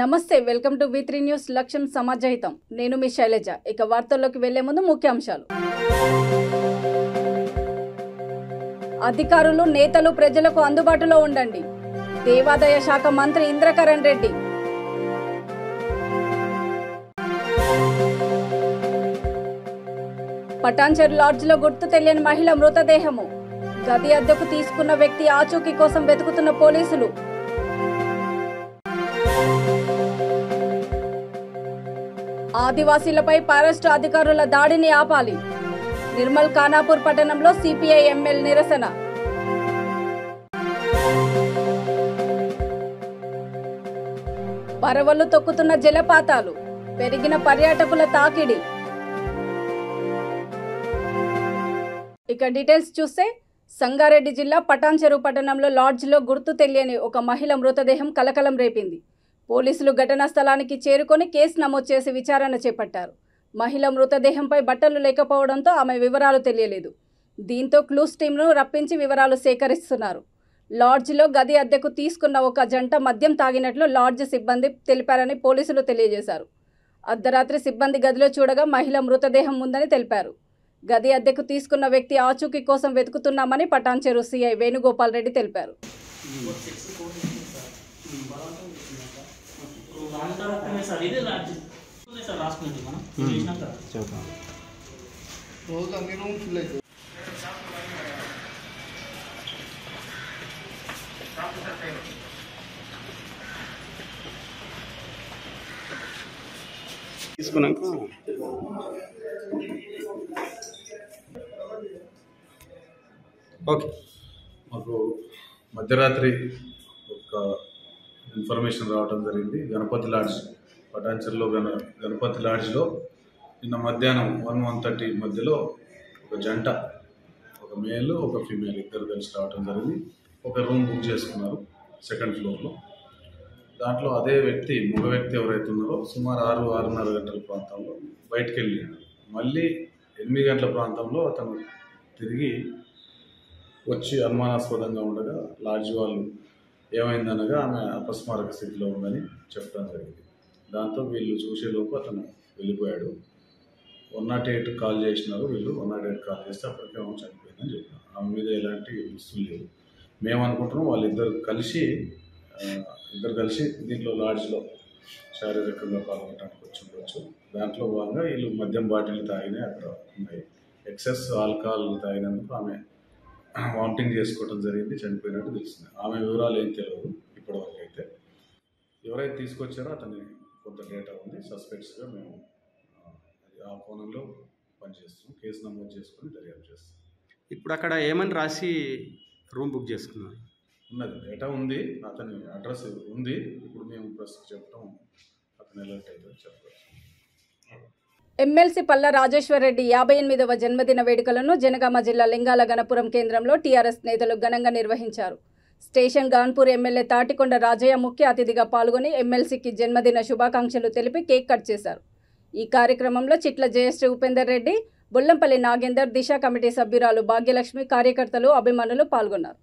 నమస్తే, welcome to V3 news లక్ష్యం సమాజహితం. నేను మీ శైలజ. ఇక వార్తల్లోకి వెళ్లే ముందు ముఖ్యాంశాలు. అధికారులు, నేతలు ప్రజలకు అందుబాటులో ఉండండి. దేవాదాయ శాఖ మంత్రి ఇంద్రకరణ్ రెడ్డి. పటాన్చెరు లాడ్జ్లో గుర్తు తెలియని మహిళ మృతదేహము. గది అద్దెకు తీసుకున్న వ్యక్తి ఆచూకీ కోసం వెతుకుతున్న పోలీసులు. ఆదివాసీలపై ఫారెస్ట్ అధికారుల దాడిని ఆపాలి. నిర్మల్ ఖానాపూర్ పట్టణంలో సిపిఐ ఎంఎల్ నిరసన. పరవళ్లు తొక్కుతున్న జలపాతాలు, పెరిగిన పర్యాటకుల తాకిడి. ఇక డీటెయిల్స్ చూస్తే, సంగారెడ్డి జిల్లా పటాన్చెరు పట్టణంలో లాడ్జ్లో గుర్తు తెలియని ఒక మహిళ మృతదేహం కలకలం రేపింది. పోలీసులు ఘటనా స్థలానికి చేరుకొని కేసు నమోదు చేసి విచారణ చేపట్టారు. మహిళ మృతదేహంపై బట్టలు లేకపోవడంతో ఆమె వివరాలు తెలియలేదు. దీంతో క్లూస్ టీంను రప్పించి వివరాలు సేకరిస్తున్నారు. లాడ్జ్లో గది అద్దెకు తీసుకున్న ఒక జంట మద్యం తాగినట్లు లాడ్జ్ సిబ్బంది తెలిపారని పోలీసులు తెలియజేశారు. అర్ధరాత్రి సిబ్బంది గదిలో చూడగా మహిళ మృతదేహం ఉందని తెలిపారు. గది అద్దెకు తీసుకున్న వ్యక్తి ఆచూకీ కోసం వెతుకుతున్నామని పటాన్చెరు సిఐ వేణుగోపాల్ రెడ్డి తెలిపారు. తీసుకున్నాక ఓకే, మాకు మధ్యరాత్రి ఒక ఇన్ఫర్మేషన్ రావడం జరిగింది. గణపతి లాడ్జ్, పటాన్చెరులో గణపతి లాడ్జ్లో నిన్న మధ్యాహ్నం 1-1:30 మధ్యలో ఒక జంట, ఒక మేల్ ఒక ఫీమేల్ ఇద్దరు కలిసి రావడం జరిగింది. ఒక రూమ్ బుక్ చేసుకున్నారు సెకండ్ ఫ్లోర్లో. దాంట్లో అదే వ్యక్తి, మగ వ్యక్తి ఎవరైతే ఉన్నారో సుమారు 6-6:30 గంటల ప్రాంతంలో బయటికి వెళ్ళాడు. మళ్ళీ 8 గంటల ప్రాంతంలో అతను తిరిగి వచ్చి అనుమానాస్పదంగా ఉండగా లాడ్జ్ వాళ్ళు ఏమైందనగా ఆమె అపస్మారక స్థితిలో ఉందని చెప్పడం జరిగింది. దాంతో వీళ్ళు చూసేలోపు అతను వెళ్ళిపోయాడు. 108 కాల్ చేసినారు వీళ్ళు. 108 కాల్ చేస్తే అప్పటికే ఆమె చనిపోయిందని చెప్పారు. ఆమె మీద ఎలాంటి దుస్తులు లేవు. మేము అనుకుంటున్నాం వాళ్ళిద్దరు కలిసి దీంట్లో లాడ్జ్లో శారీరకంగా పాల్గొనడానికి వచ్చి ఉండొచ్చు. దాంట్లో భాగంగా వీళ్ళు మద్యం బాటిల్ తాగినాయి, అక్కడ ఉన్నాయి. ఎక్సెస్ ఆల్కహాల్ తాగినందుకు ఆమె వామిటింగ్ చేసుకోవడం జరిగింది, చనిపోయినట్టు తెలిసింది. ఆమె వివరాలు ఏం తెలియదు ఇప్పటివరకు. అయితే ఎవరైతే తీసుకొచ్చారో అతని కొంత డేటా ఉంది. సస్పెక్ట్స్గా మేము ఆ కోణంలో పనిచేస్తున్నాం. కేసు నమోదు చేసుకొని దర్యాప్తు చేస్తాం. ఇప్పుడు అక్కడ ఏమని రాసి రూమ్ బుక్ చేసుకున్నారు? ఉన్నది డేటా ఉంది, అతని అడ్రస్ ఉంది. ఇప్పుడు మేము ప్రస్తుతం చెప్పడం అతను ఎలర్ట్ అయితే చెప్పవచ్చు. ఎమ్మెల్సీ పల్లా రాజేశ్వరరెడ్డి 58వ జన్మదిన వేడుకలను జనగామ జిల్లా లింగాల గణపురం కేంద్రంలో టీఆర్ఎస్ నేతలు ఘనంగా నిర్వహించారు. స్టేషన్ గాన్పూర్ ఎమ్మెల్యే తాటికొండ రాజయ్య ముఖ్య అతిథిగా పాల్గొని ఎమ్మెల్సీకి జన్మదిన శుభాకాంక్షలు తెలిపి కేక్ కట్ చేశారు. ఈ కార్యక్రమంలో చిట్ల జయశ్రీ ఉపేందర్ రెడ్డి, బుల్లంపల్లి నాగేందర్, దిశ కమిటీ సభ్యురాలు భాగ్యలక్ష్మి, కార్యకర్తలు, అభిమానులు పాల్గొన్నారు.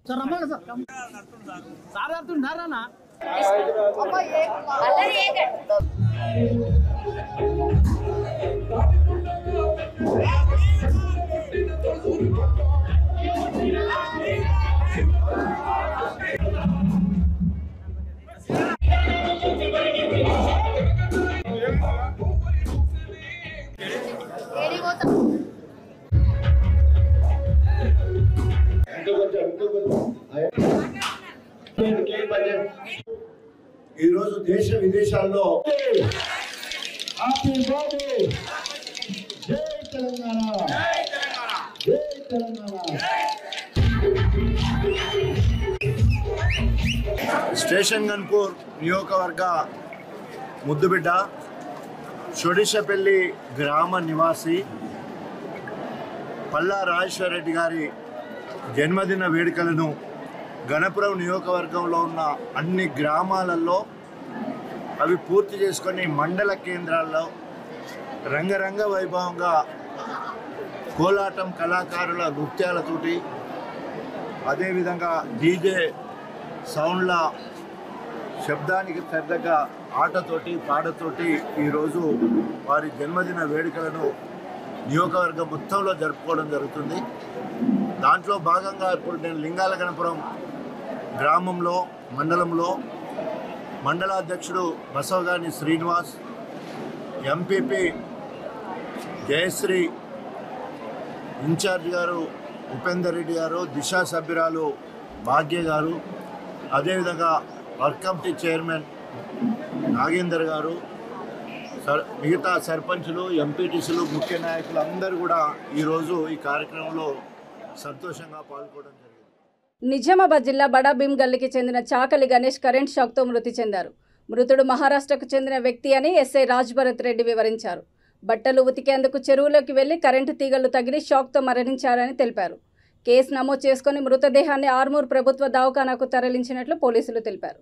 ఈరోజు దేశ విదేశాల్లో హ్యాపీ బర్త్డే, జై తెలంగాణ, జై తెలంగాణ. స్టేషన్ గన్పూర్ నియోజకవర్గ ముద్దుబిడ్డ, షొడిషపల్లి గ్రామ నివాసి పల్లా రాజేశ్వరరెడ్డి గారి జన్మదిన వేడుకలను గణపురం నియోజకవర్గంలో ఉన్న అన్ని గ్రామాలలో అవి పూర్తి చేసుకొని మండల కేంద్రాల్లో రంగరంగ వైభవంగా కోలాటం కళాకారుల నృత్యాలతోటి, అదేవిధంగా డీజే సౌండ్ల శబ్దానికి పెద్దగ ఆటతోటి పాటతోటి ఈరోజు వారి జన్మదిన వేడుకలను నియోజకవర్గం మొత్తంలో జరుపుకోవడం జరుగుతుంది. దాంట్లో భాగంగా ఇప్పుడు నేను లింగాల గణపురం గ్రామంలో మండలంలో మండలాధ్యక్షుడు బసవగాని శ్రీనివాస్, ఎంపీపీ జయశ్రీ, ఇన్ఛార్జ్ గారు ఉపేందర్ రెడ్డి గారు, దిశా సభ్యురాలు భాగ్య గారు, అదేవిధంగా వర్క్ కమిటీ చైర్మన్ నాగేందర్ గారు, మిగతా సర్పంచులు, ఎంపీటీసీలు, ముఖ్య నాయకులు అందరూ కూడా ఈరోజు ఈ కార్యక్రమంలో సంతోషంగా పాల్గొనడం జరిగింది. నిజామాబాద్ జిల్లా బడా భీమ్గల్లికి చెందిన చాకలి గణేష్ కరెంట్ షాక్తో మృతి చెందారు. మృతుడు మహారాష్ట్రకు చెందిన వ్యక్తి అని ఎస్ఐ రాజ్భరత్ రెడ్డి వివరించారు. బట్టలు ఉతికేందుకు చెరువులోకి వెళ్లి కరెంటు తీగలు తగిలి షాక్తో మరణించారని తెలిపారు. కేసు నమోదు చేసుకుని మృతదేహాన్ని ఆర్మూర్ ప్రభుత్వ దవాఖానాకు తరలించినట్లు పోలీసులు తెలిపారు.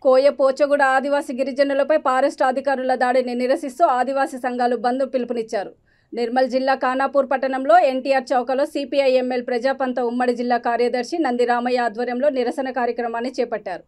కోయ పోచగూడ ఆదివాసీ గిరిజనులపై ఫారెస్ట్ అధికారుల దాడిని నిరసిస్తూ ఆదివాసీ సంఘాలు బంద్ పిలుపునిచ్చారు. నిర్మల్ జిల్లా ఖానాపూర్ పట్టణంలో ఎన్టీఆర్ చౌకలో సిపిఐ ఎంఎల్ ప్రజాపంత ఉమ్మడి జిల్లా కార్యదర్శి నంది రామయ్య ఆధ్వర్యంలో నిరసన కార్యక్రమాన్ని చేపట్టారు.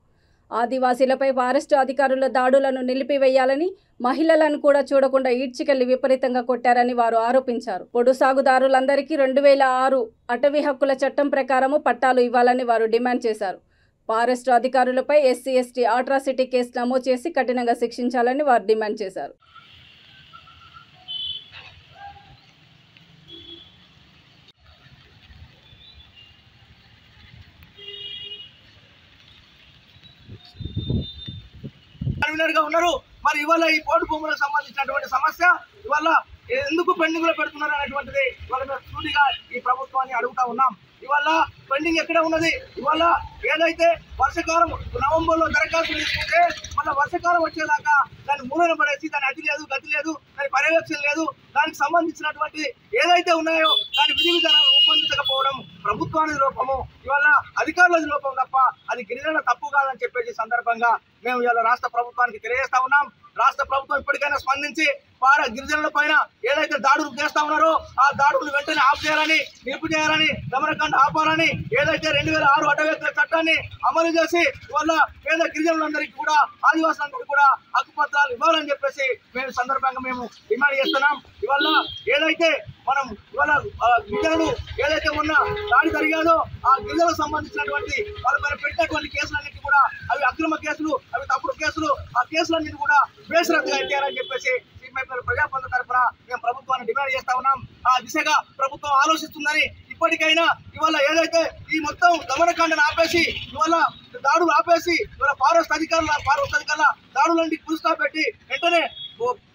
ఆదివాసీలపై ఫారెస్ట్ అధికారుల దాడులను నిలిపివేయాలని, మహిళలను కూడా చూడకుండా ఈడ్చికెళ్లి విపరీతంగా కొట్టారని వారు ఆరోపించారు. పొడు సాగుదారులందరికీ 2006 అటవీ హక్కుల చట్టం ప్రకారము పట్టాలు ఇవ్వాలని వారు డిమాండ్ చేశారు. ఫారెస్ట్ అధికారులపై ఎస్సీ ఎస్టీ అట్రాసిటీ కేసు నమోదు చేసి కఠినంగా శిక్షించాలని వారు డిమాండ్ చేశారు. ఉన్నారు. మరి ఇవాళ ఈ పోటు భూములకు సంబంధించినటువంటి సమస్య ఇవాళ ఎందుకు పెండింగ్ లో పెడుతున్నారు అనేటువంటిది ఇవాళ మేము సూటిగా ఈ ప్రభుత్వాన్ని అడుగుతా ఉన్నాం. ఇవాళ పెండింగ్ ఎక్కడ ఉన్నది? ఇవాళ ఏదైతే వర్షకాలం నవంబర్లో దరఖాస్తులు తీసుకుంటే మళ్ళీ వర్షకాలం వచ్చేదాకా దాన్ని మూలన పడేసి దాని అతి లేదు, గతి లేదు, దాని పర్యవేక్షణ లేదు, దానికి సంబంధించినటువంటి ఏదైతే ఉన్నాయో దాని విధి విధానాలు రూపొందించకపోవడం ప్రభుత్వానికి లోపము, ఇవాళ అధికారుల లోపం తప్ప అది గిరిజనుల తప్పు కాదని చెప్పేసి సందర్భంగా మేము ఇవాళ రాష్ట్ర ప్రభుత్వానికి తెలియజేస్తా ఉన్నాం. రాష్ట్ర ప్రభుత్వం ఇప్పటికైనా స్పందించి గిరిజనుల పైన ఏదైతే దాడులు చేస్తా ఉన్నారో ఆ దాడులు వెంటనే ఆఫ్ చేయాలని, నిలుపు చేయాలని, దమనకాండ ఆపాలని, ఏదైతే 2006 అటవీ హక్కుల చట్టాన్ని అమలు చేసి ఇవాళ పేద గిరిజనులందరికీ కూడా, ఆదివాసులందరికీ కూడా హక్కుపత్రాలు ఇవ్వాలని చెప్పేసి మేము సందర్భంగా మేము డిమాండ్ చేస్తున్నాం. ఇవాళ ఏదైతే మనం ఇవాళ గిరిజనులు ఏదైతే ఉన్న దాడి జరిగాదో ఆ గిరిజనులకు సంబంధించినటువంటి వాళ్ళ పైన పెట్టినటువంటి కేసులన్నింటినీ కూడా అవి అక్రమ కేసులు, అవి తప్పుడు కేసులు, ఆ కేసులన్నింటినీ కూడా బేషరతుగా ఎత్తారని చెప్పేసి ప్రజాపంత తరఫున మేము ప్రభుత్వాన్ని డిమాండ్ చేస్తా ఉన్నాం. ఆ దిశగా ప్రభుత్వం ఆలోచిస్తుందని ఇప్పటికైనా ఇవాళ ఏదైతే ఈ మొత్తం దమనకాండను ఆపేసి ఇవాళ దాడులు ఆపేసి ఇవాళ ఫారెస్ట్ అధికారుల దాడులన్నీ పురుస్తా పెట్టి వెంటనే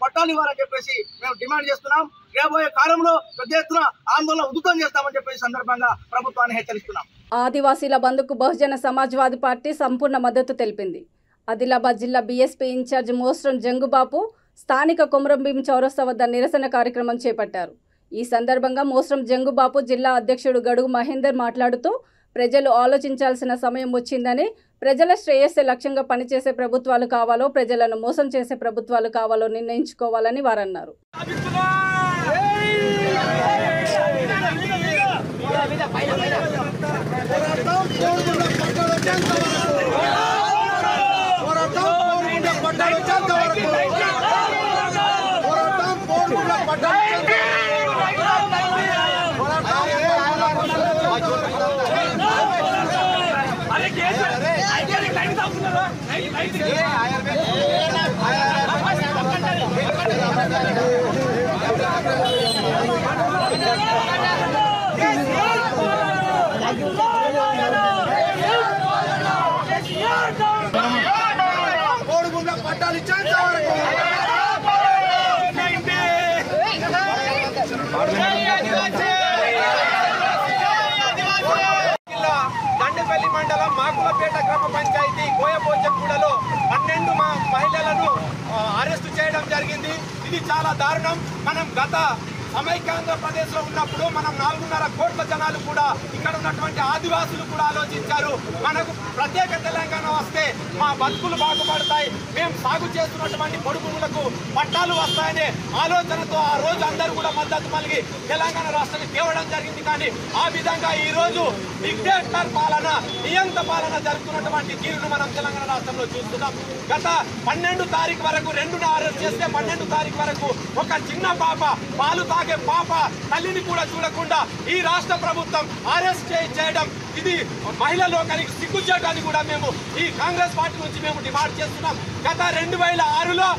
పట్టాలు ఇవ్వాలని చెప్పేసి మేము డిమాండ్ చేస్తున్నాం. రాబోయే కాలంలో పెద్ద ఎత్తున ఆందోళన ఉధృతం చేస్తామని చెప్పేసి సందర్భంగా ప్రభుత్వాన్ని హెచ్చరిస్తున్నాం. ఆదివాసీల బంద్కు బహుజన సమాజ్వాదీ పార్టీ సంపూర్ణ మద్దతు తెలిపింది. ఆదిలాబాద్ జిల్లా బీఎస్పీ ఇన్ఛార్జ్ మోస్రం జంగుబాపు స్థానిక కొమరంభీం చౌరస్తా వద్ద నిరసన కార్యక్రమం చేపట్టారు. ఈ సందర్భంగా మోస్రం జంగుబాపు జిల్లా అధ్యక్షుడు గడుగు మహేందర్ మాట్లాడుతూ ప్రజలు ఆలోచించాల్సిన సమయం వచ్చిందని, ప్రజల శ్రేయస్సే లక్ష్యంగా పనిచేసే ప్రభుత్వాలు కావాలో, ప్రజలను మోసం చేసే ప్రభుత్వాలు కావాలో నిర్ణయించుకోవాలని వారన్నారు. దండపల్లి మండలం మాకులపేట గ్రామ పంచాయతీ కోయపోచగూడలో 12 మహిళలను అరెస్టు చేయడం జరిగింది. ఇది చాలా దారుణం. మనం గత సమైక్యాంధ్రప్రదేశ్లో ఉన్నప్పుడు మనం 4.5 కోట్ల జనాలు కూడా ఇక్కడ ఉన్నటువంటి ఆదివాసులు కూడా ఆలోచించారు, మనకు ప్రత్యేక తెలంగాణ వస్తే మా బతుకులు బాగుపడతాయి, మేము సాగు చేస్తున్నటువంటి పొడి భూములకు పట్టాలు వస్తాయనే ఆలోచనతో ఆ రోజు అందరూ కూడా మద్దతు పలికి తెలంగాణ రాష్ట్రాన్ని తేవడం జరిగింది. కానీ ఆ విధంగా ఈ రోజు డిక్టేటర్ పాలన, నియంత పాలన జరుగుతున్నటువంటి తీరును మనం తెలంగాణ రాష్ట్రంలో చూస్తున్నాం. గత 12 తారీఖు వరకు 2ను అరెస్ట్ చేస్తే 12 తారీఖు వరకు ఒక చిన్న పాప, పాలు తాగే పాప తల్లిని కూడా చూడకుండా ఈ రాష్ట్ర ప్రభుత్వం అరెస్ట్ చేయడం ఇది మహిళా లోకానికి సిగ్గుచేటని కూడా మేము ఈ కాంగ్రెస్ పార్టీ నుంచి మేము డిమాండ్ చేస్తున్నాం. గత 2006లో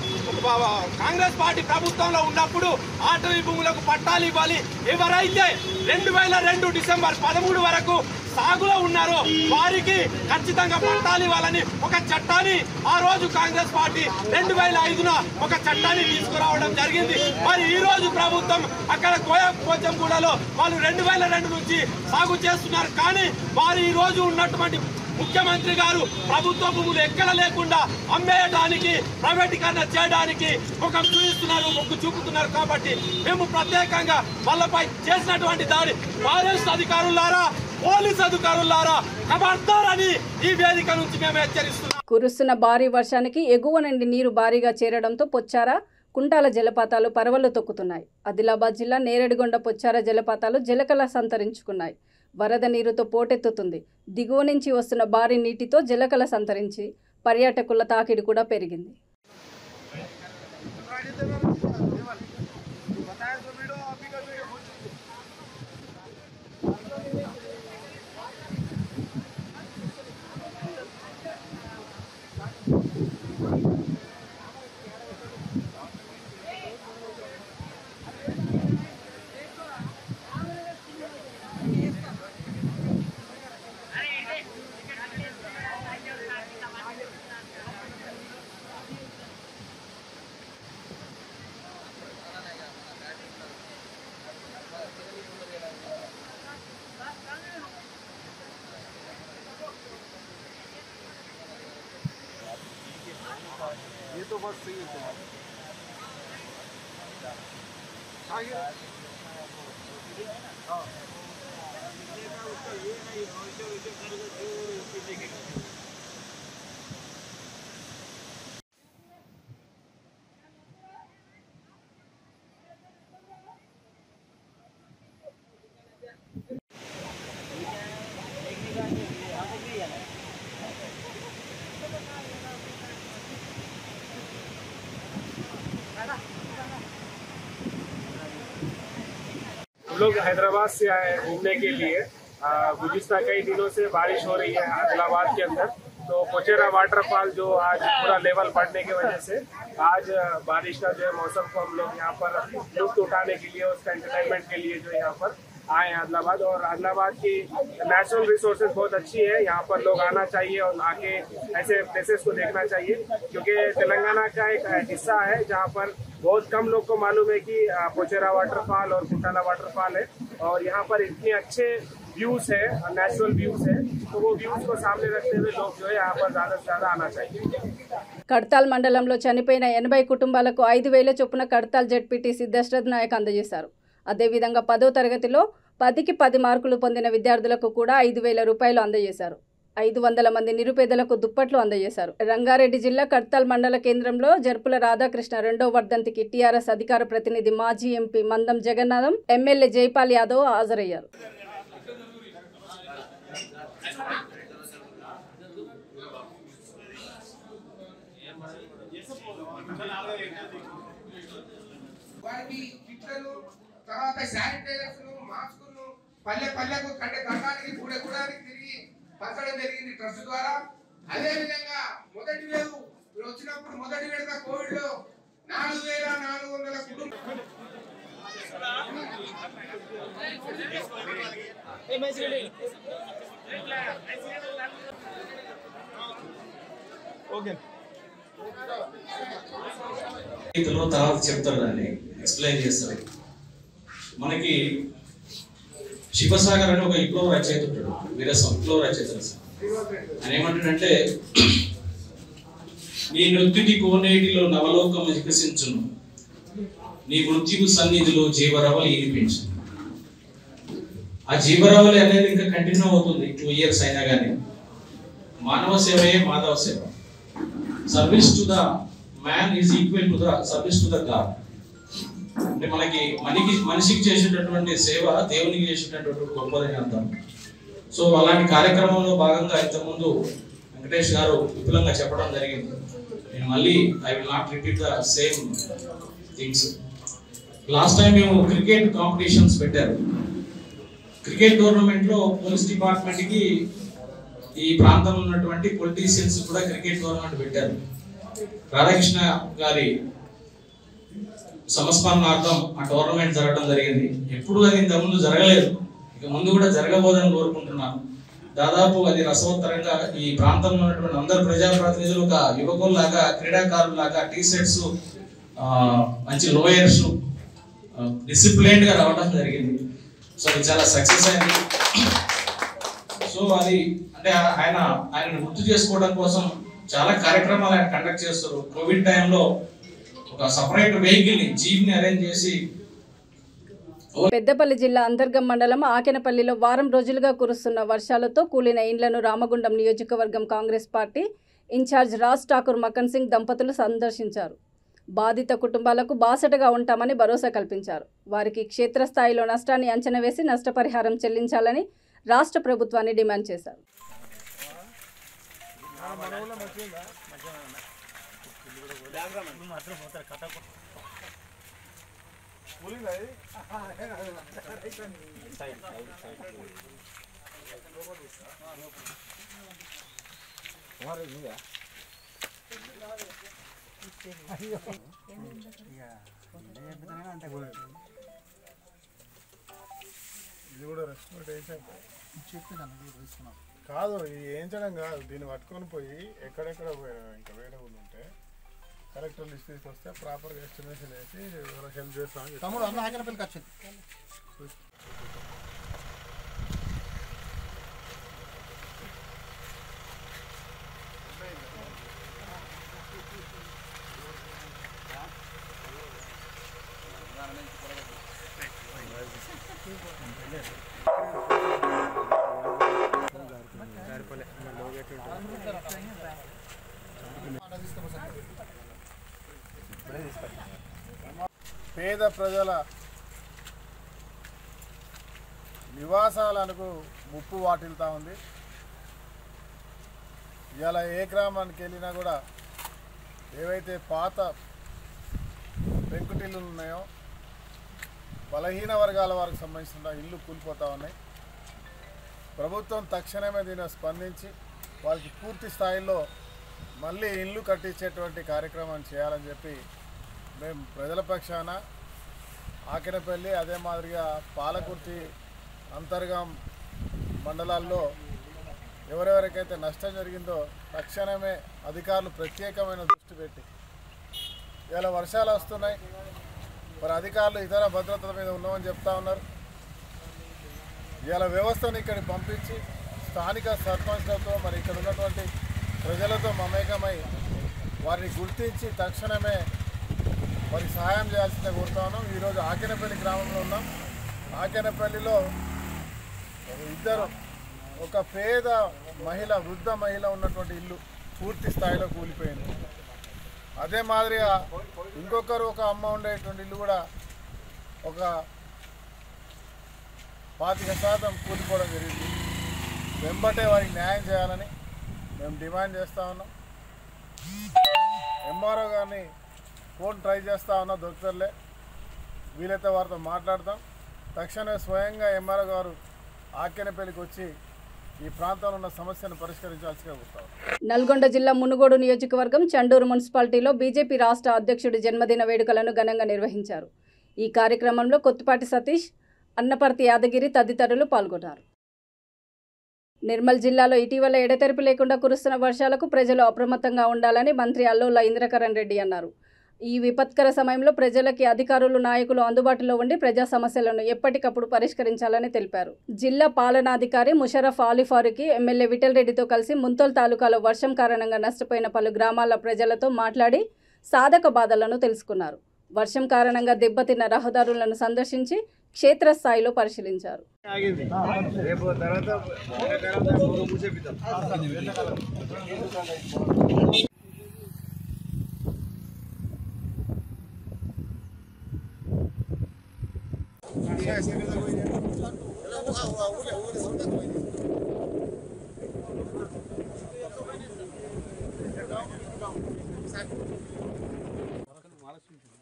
కాంగ్రెస్ పార్టీ ప్రభుత్వంలో ఉన్నప్పుడు ఆటవీ భూములకు పట్టాలు ఇవ్వాలి, ఎవరైతే 2002 డిసెంబర్ 13 వరకు సాగులో ఉన్నారో వారికి ఖచ్చితంగా పట్టాలు ఇవ్వాలని ఒక చట్టాన్ని ఆ రోజు కాంగ్రెస్ పార్టీ 2005న ఒక చట్టాన్ని తీసుకురావడం జరిగింది. మరి ఈ రోజు ప్రభుత్వం అక్కడ పోచంగూడలో వాళ్ళు 2002 నుంచి సాగు చేస్తున్నారు. కానీ వారు ఈ రోజు ఉన్నటువంటి ముఖ్యమంత్రి గారు ప్రభుత్వ భూములు ఎక్కడ లేకుండా అమ్మేయడానికి, ప్రైవేటీకరణ చేయడానికి ముఖం చూపిస్తున్నారు, మొగ్గు చూపుతున్నారు. కాబట్టి మేము ప్రత్యేకంగా వాళ్ళపై చేసినటువంటి దాడి ఫారెస్ట్ అధికారులారా, పోలీస్ అధికారులారా ఖబర్దారని ఈ వేదిక నుంచి మేము హెచ్చరిస్తున్నాం. కురుస్తున్న భారీ వర్షానికి ఎగువ నుండి నీరు భారీగా చేరడంతో పొచ్చారా, కుంటాల జలపాతాలు పరవళ్లు తొక్కుతున్నాయి. ఆదిలాబాద్ జిల్లా నేరేడుగొండ పొచ్చార జలపాతాలు జలకల సంతరించుకున్నాయి. వరద నీరుతో పోటెత్తుతుంది. దిగువ నుంచి వస్తున్న భారీ నీటితో జలకల సంతరించి పర్యాటకుల తాకిడి కూడా పెరిగింది. ये तो बस सही है। हम लोग हैदराबाद से आए घूमने के लिए। गुज़िश्ता कई दिनों से बारिश हो रही है आदिलाबाद के अंदर, तो पोचेरा वाटरफॉल जो आज पूरा लेवल बढ़ने की वजह से आज बारिश का जो है मौसम को हम लोग यहाँ पर लुत्फ उठाने के लिए, उसका एंटरटेनमेंट के लिए जो यहाँ पर आए हैं आदिलाबाद। और आदिलाबाद की नेचुरल रिसोर्सेज बहुत अच्छी है, यहाँ पर लोग आना चाहिए और आके ऐसे प्लेसेस को देखना चाहिए, क्योंकि तेलंगाना का एक हिस्सा है जहाँ पर बहुत कम लोग को मालूम है कि पोचेरा वाटरफॉल और कुंटाला वाटरफॉल है, और यहाँ पर इतने अच्छे व्यूज है, नेचुरल व्यूज है, तो वो व्यूज को सामने रखते हुए लोग जो है यहाँ पर ज़्यादा से ज़्यादा आना चाहिए। కడ్తాల్ మండలంలో చనిపోయిన 80 కుటుంబాలకు 5,000 చొప్పున కడ్తాల్ జెడ్పీటీసీ దశరథ్ నాయక్ అందజేశారు. అదేవిధంగా 10వ తరగతిలో 10కి 10 మార్కులు పొందిన విద్యార్థులకు కూడా 5,000 రూపాయలు అందజేశారు. 500 మంది నిరుపేదలకు దుప్పట్లు అందజేశారు. రంగారెడ్డి జిల్లా కడ్తాల్ మండల కేంద్రంలో జర్పుల రాధాకృష్ణ 2వ వర్ధంతికి టీఆర్ఎస్ అధికార ప్రతినిధి మాజీ ఎంపీ మందం జగన్నాథం, ఎమ్మెల్యే జైపాల్ యాదవ్ హాజరయ్యారు. వారికి కిట్లను, తర్వాత శానిటైజర్స్, మాస్కులను పల్లె పల్లెకు గండానికి కూడడానికి తిరిగి పంచడం జరిగింది ట్రస్ట్ ద్వారా. అదే విధంగా మొదటి వేవ్ వచ్చినప్పుడు మొదటి విడత కోవిడ్ లో 4,400 కుటుంబాలు తర్వాత చెప్తారు, దాన్ని ఎక్స్ప్లెయిన్ చేస్తారు. మనకి శివసాగర్ అని ఒక విప్లవ రచయిత ఉంటాడు, వీరసం విప్లవ రచయిత. ఆయన ఏమంటాడంటే, నీ నొత్తిటి కోనేటిలో నవలోకం వికసించును, నీ మృత్యువు సన్నిధిలో జీవరవలి ఈనిపించు. ఆ జీవరవలి అనేది ఇంకా కంటిన్యూ అవుతుంది 2 years అయినా కానీ. మానవ సేవయే మాధవ సేవ. Service to the man is equal to the service to the God. అంటే మనిషికి చేసేటటువంటి సేవ దేవునికి చేసేటటువంటి గొప్పదని అర్థం. సో అలాంటి కార్యక్రమంలో భాగంగా ఇంతకుముందు వెంకటేష్ గారు విపులంగా చెప్పడం జరిగింది. నేను మళ్ళీ I will not repeat the same things. Last time మేము క్రికెట్ కాంపిటీషన్స్ పెట్టారు. క్రికెట్ టోర్నమెంట్లో పోలీస్ డిపార్ట్మెంట్కి ఈ ప్రాంతంలో ఉన్నటువంటి పొలిటీషియన్స్ కూడా క్రికెట్ టోర్నమెంట్ పెట్టారు. రాధాకృష్ణ గారి సంస్మరణార్థం ఆ టోర్నమెంట్ జరగడం జరిగింది. ఎప్పుడు అది ఇంతకుముందు జరగలేదు, ఇక ముందు కూడా జరగబోదని కోరుకుంటున్నాను. దాదాపు అది రసవత్తరంగా ఈ ప్రాంతంలో ఉన్నటువంటి అందరు ప్రజాప్రతినిధులు ఒక యువకుల్లాగా, క్రీడాకారులాగా టీ-షర్ట్స్, మంచి లోయర్స్, డిసిప్లైన్డ్ గా రావడం జరిగింది. సో అది చాలా సక్సెస్ అయింది. సో అది అంటే ఆయన గుర్తు చేసుకోవడం కోసం చాలా కార్యక్రమాలు ఆయన కండక్ట్ చేస్తారు. కోవిడ్ టైంలో ఒక సపరేట్ వెహికల్ ని జీప్ ని అరేంజ్ చేసి. పెద్దపల్లి జిల్లా అంతర్గం మండలం ఆకెనపల్లిలో వారం రోజులుగా కురుస్తున్న వర్షాలతో కూలిన ఇండ్లను రామగుండం నియోజకవర్గం కాంగ్రెస్ పార్టీ ఇన్ఛార్జ్ రాజ్ ఠాకూర్ మకన్ సింగ్ దంపతులు సందర్శించారు. బాధిత కుటుంబాలకు బాసటగా ఉంటామని భరోసా కల్పించారు. వారికి క్షేత్రస్థాయిలో నష్టాన్ని అంచనా వేసి నష్టపరిహారం చెల్లించాలని రాష్ట్ర ప్రభుత్వాన్ని డిమాండ్ చేశారు. ఇది కూడా రెస్పాండ్ కాదు, ఇది వేయించడం కాదు, దీన్ని పట్టుకొని పోయి ఎక్కడెక్కడ ఇంకా వేరే ఊళ్ళు ఉంటే కలెక్టర్ లిస్ట్ తీసుకొస్తే ప్రాపర్గా ఎస్టిమేషన్ వేసి వాళ్ళకి హెల్ప్ చేస్తామని తమ్ముడు అన్న ఆకెనపల్లికి వచ్చింది. పేద ప్రజల నివాసాలకు ముప్పు వాటిల్తా ఉంది. ఇలా ఏ గ్రామానికి వెళ్ళినా కూడా ఏవైతే పాత పెంకుటిల్లు ఉన్నాయో బలహీన వర్గాల వారికి సంబంధించిన ఇల్లు కూలిపోతూ ఉన్నాయి. ప్రభుత్వం తక్షణమే దీన్ని స్పందించి వాళ్ళకి పూర్తి స్థాయిలో మళ్ళీ ఇల్లు కట్టించేటువంటి కార్యక్రమం చేయాలని చెప్పి మేము ప్రజల పక్షాన ఆకెనపల్లి అదే మాదిరిగా పాలకుర్తి అంతర్గం మండలాల్లో ఎవరెవరికైతే నష్టం జరిగిందో తక్షణమే అధికారులు ప్రత్యేకమైన దృష్టి పెట్టి ఇలా వర్షాలు వస్తున్నాయి, మరి అధికారులు ఇతర భద్రతల మీద ఉన్నామని చెప్తా ఉన్నారు. ఇలా వ్యవస్థను ఇక్కడికి పంపించి స్థానిక సర్పంచ్లతో మరి ఇక్కడ ఉన్నటువంటి ప్రజలతో మమేకమై వారిని గుర్తించి తక్షణమే వారికి సహాయం చేయాల్సిందే కోరుతా ఉన్నాం. ఈరోజు ఆకెనపల్లి గ్రామంలో ఉన్నాం. ఆకెనపల్లిలో ఇద్దరు, ఒక పేద మహిళ, వృద్ధ మహిళ ఉన్నటువంటి ఇల్లు పూర్తి స్థాయిలో కూలిపోయింది. అదే మాదిరిగా ఇంకొకరు ఒక అమ్మ ఉండేటువంటి ఇల్లు కూడా ఒక 25% కూలిపోవడం జరిగింది. వెంబటే వారికి న్యాయం చేయాలని మేము డిమాండ్ చేస్తూ ఉన్నాం. ఎంఆర్ఓ గారిని ఫోన్ ట్రై చేస్తూ ఉన్నాం, దొరుకుతలే. వీలైతే వారితో మాట్లాడతాం. తక్షణమే స్వయంగా ఎంఆర్ఓ గారు ఆకెనపల్లికి వచ్చి ఈ ప్రాంతంలో ఉన్న సమస్యను పరిష్కరించాల్సిగా కోరుతాం. నల్గొండ జిల్లా మునుగోడు నియోజకవర్గం చండూరు మున్సిపాలిటీలో బీజేపీ రాష్ట్ర అధ్యక్షుడి జన్మదిన వేడుకలను ఘనంగా నిర్వహించారు. ఈ కార్యక్రమంలో కొత్తపాటి సతీష్, అన్నపర్తి యాదగిరి తదితరులు పాల్గొన్నారు. నిర్మల్ జిల్లాలో ఇటీవల ఎడతెరిపి లేకుండా కురుస్తున్న వర్షాలకు ప్రజలు అప్రమత్తంగా ఉండాలని మంత్రి అల్లోల ఇంద్రకరణ్ రెడ్డి అన్నారు. ఈ విపత్కర సమయంలో ప్రజలకి అధికారులు, నాయకులు అందుబాటులో ఉండి ప్రజా సమస్యలను ఎప్పటికప్పుడు పరిష్కరించాలని తెలిపారు. జిల్లా పాలనాధికారి ముషరఫ్ ఆలిఫారుకి ఎమ్మెల్యే విఠల్ రెడ్డితో కలిసి ముంతోల్ తాలూకాలో వర్షం కారణంగా నష్టపోయిన పలు గ్రామాల ప్రజలతో మాట్లాడి సాధక బాధలను తెలుసుకున్నారు. వర్షం కారణంగా దెబ్బతిన్న రహదారులను సందర్శించి క్షేత్రస్థాయిలో పరిశీలించారు.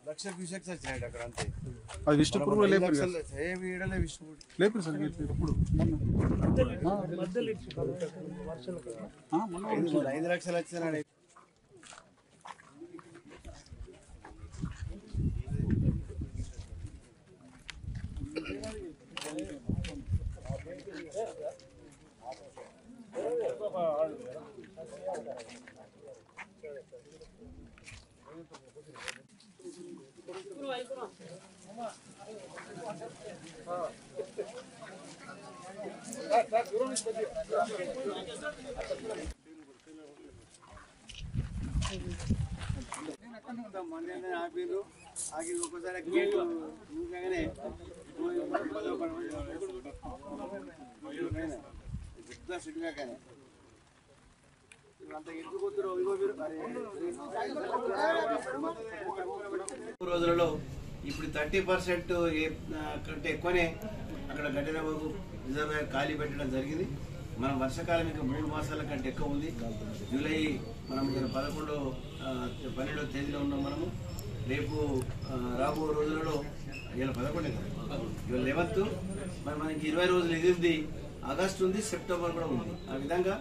లక్ష క్యూసెక్స్ వచ్చినాయి అక్కడ అంతే. అది విష్ణుపూర్ కూడా లేపారు కదా? ఏమి ఈడలే విష్ణుపూర్ లేపారు సార్ ఇప్పుడు 5 లక్షలు వచ్చినాయి. ఆపిరు ఆగి ఒక్కసారి రోజులలో ఇప్పుడు 30% కంటే ఎక్కువనే అక్కడ గడ్డినబాబు రిజర్వాయర్ ఖాళీ పెట్టడం జరిగింది. మనం వర్షాకాలం ఇంకా 3 మాసాల కంటే ఎక్కువ ఉంది. జూలై మనం 12వ తేదీలో ఉన్నాం. మనము రేపు రాబో రోజులలో ఇలా 11 ఇవాళ 11th మరి మనకి 20 రోజులు ఎదిరింది. ఆగస్టు ఉంది, సెప్టెంబర్ కూడా ఉంది. ఆ విధంగా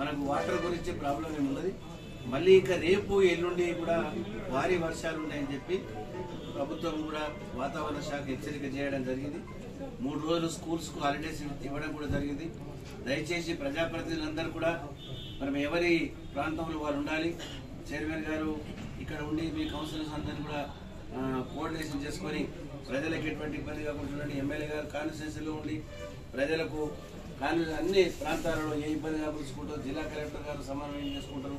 మనకు వాటర్ గురించి ప్రాబ్లం ఏమి ఉన్నది. మళ్ళీ ఇంకా రేపు ఎల్లుండి కూడా భారీ వర్షాలు ఉన్నాయని చెప్పి ప్రభుత్వం కూడా వాతావరణ శాఖ హెచ్చరిక చేయడం జరిగింది. 3 రోజులు స్కూల్స్కు హాలిడేస్ ఇవ్వడం కూడా జరిగింది. దయచేసి ప్రజాప్రతినిధులందరూ కూడా మనం ఎవరి ప్రాంతంలో వాళ్ళు ఉండాలి. చైర్మన్ గారు ఇక్కడ ఉండి మీ కౌన్సిలర్స్ అందరినీ కూడా కోఆర్డినేషన్ చేసుకొని ప్రజలకు ఎటువంటి ఇబ్బంది కాకుండా చూడండి. ఎమ్మెల్యే గారు కాన్స్టిట్యూన్సీలో ఉండి ప్రజలకు అన్ని ప్రాంతాలలో ఏ ఇబ్బంది కాకుండా చూసుకుంటారు. జిల్లా కలెక్టర్ గారు సమన్వయం చేసుకుంటారు.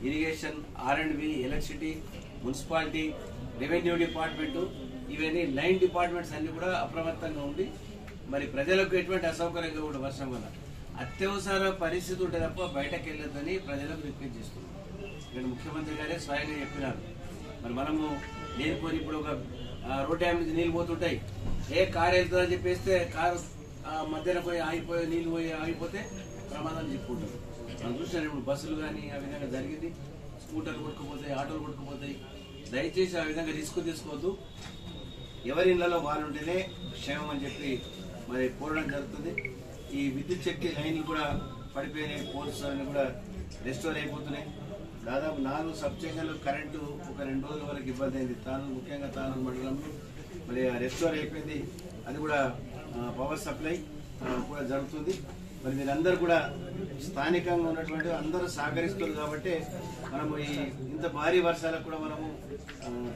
Irrigation, R&B, electricity, municipality, revenue department, ఇవన్నీ 9 డిపార్ట్మెంట్స్ అన్ని కూడా అప్రమత్తంగా ఉండి మరి ప్రజలకు ఎటువంటి అసౌకర్యంగా కూడా వర్షం వల్ల అత్యవసర పరిస్థితి ఉంటే తప్ప బయటకు వెళ్ళొద్దని ప్రజలకు రిక్వెస్ట్ చేస్తున్నాం. ఇక్కడ ముఖ్యమంత్రి గారే స్వయంగా చెప్పినారు. మరి మనము లేనిపోయి ఇప్పుడు ఒక రోడ్ డ్యామ్ నుంచి నీళ్ళు పోతుంటాయి, ఏ కారు వెళ్తుందని చెప్పేస్తే కారు మధ్యలో పోయి ఆగిపోయి నీళ్ళు పోయి ఆగిపోతే ప్రమాదాలు చెప్పుకుంటారు. మనం చూసినాం ఇప్పుడు బస్సులు కానీ ఆ విధంగా జరిగింది. స్కూటర్లు కొట్టుకుపోతాయి, ఆటోలు కొట్టుకుపోతాయి. దయచేసి ఆ విధంగా రిస్క్ తీసుకోవద్దు. ఎవరి ఇళ్లలో వాళ్ళు ఉంటేనే క్షేమం అని చెప్పి మరి కోరడం జరుగుతుంది. ఈ విద్యుత్ శక్తి లైన్లు కూడా పడిపోయినాయి. పోల్స్ అన్ని కూడా రెస్టోర్ అయిపోతున్నాయి. దాదాపు 4 సబ్స్టేషన్లు కరెంటు ఒక 2 రోజుల వరకు ఇబ్బంది అయింది. ముఖ్యంగా తాను మండలంలో మరి రెస్టోర్ అయిపోయింది. అది కూడా పవర్ సప్లై కూడా జరుగుతుంది. మరి మీరందరూ కూడా స్థానికంగా ఉన్నటువంటి అందరూ సహకరిస్తున్నారు కాబట్టి మనము ఇంత భారీ వర్షాలకు కూడా మనము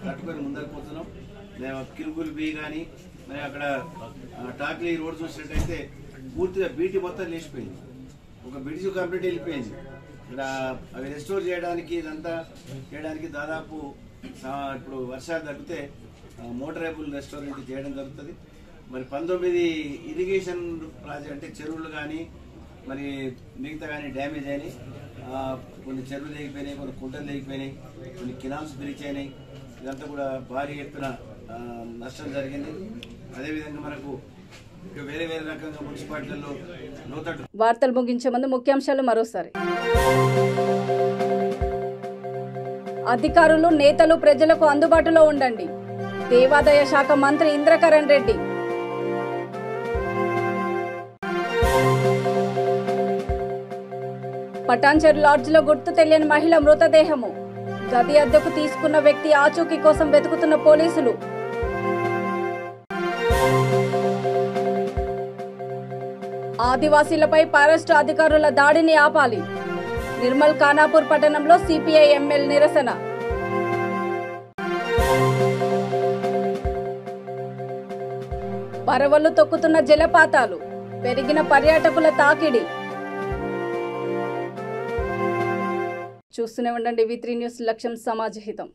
తట్టుకొని ముందరకు పోతున్నాం. కిరుగుల్ బి కానీ మరి అక్కడ టాక్లీ రోడ్ చూసినట్టయితే పూర్తిగా బీటీ మొత్తం లేచిపోయింది. ఒక బ్రిడ్జ్ కంప్లీట్ వెళ్ళిపోయింది. ఇక్కడ అవి రెస్టోర్ చేయడానికి ఇదంతా చేయడానికి దాదాపు ఇప్పుడు వర్షాలు తగ్గితే మోటరైబుల్ రెస్టారెంట్ చేయడం జరుగుతుంది. మరి 19 ఇరిగేషన్ ప్రాజెక్ట్ అంటే చెరువులు కానీ మరి మిగతా కానీ డ్యామేజ్ అయినాయి. కొన్ని చెరువులు లేకపోయినాయి, కొన్ని కుంటలు లేకపోయినాయి, కొన్ని కెనాల్స్ బ్రీచ్ అయినాయి. ఇదంతా కూడా భారీ ఎత్తున నష్టం జరిగింది. అదేవిధంగా మనకు వేరే వేరే రకంగా మున్సిపాలిటీల్లో లోతట్టు. వార్తలు ముగించే ముందు ముఖ్యాంశాలు మరోసారి. అధికారులు, నేతలు ప్రజలకు అందుబాటులో ఉండండి. దేవాదాయ శాఖ మంత్రి ఇంద్రకరణ్ రెడ్డి. పటాన్చెరు లాడ్జ్లో గుర్తు తెలియని మహిళ మృతదేహము. గది అద్దెకు తీసుకున్న వ్యక్తి ఆచూకీ కోసం వెతుకుతున్న పోలీసులు. ఆదివాసీలపై ఫారెస్ట్ అధికారుల దాడిని ఆపాలి. నిర్మల్ ఖానాపూర్ పట్టణంలో సిపిఐ ఎంఎల్ నిరసన. పరవళ్లు తొక్కుతున్న జలపాతాలు, పెరిగిన పర్యాటకుల తాకిడి. చూస్తూనే ఉండండి V3 న్యూస్, లక్ష్యం సమాజ హితం.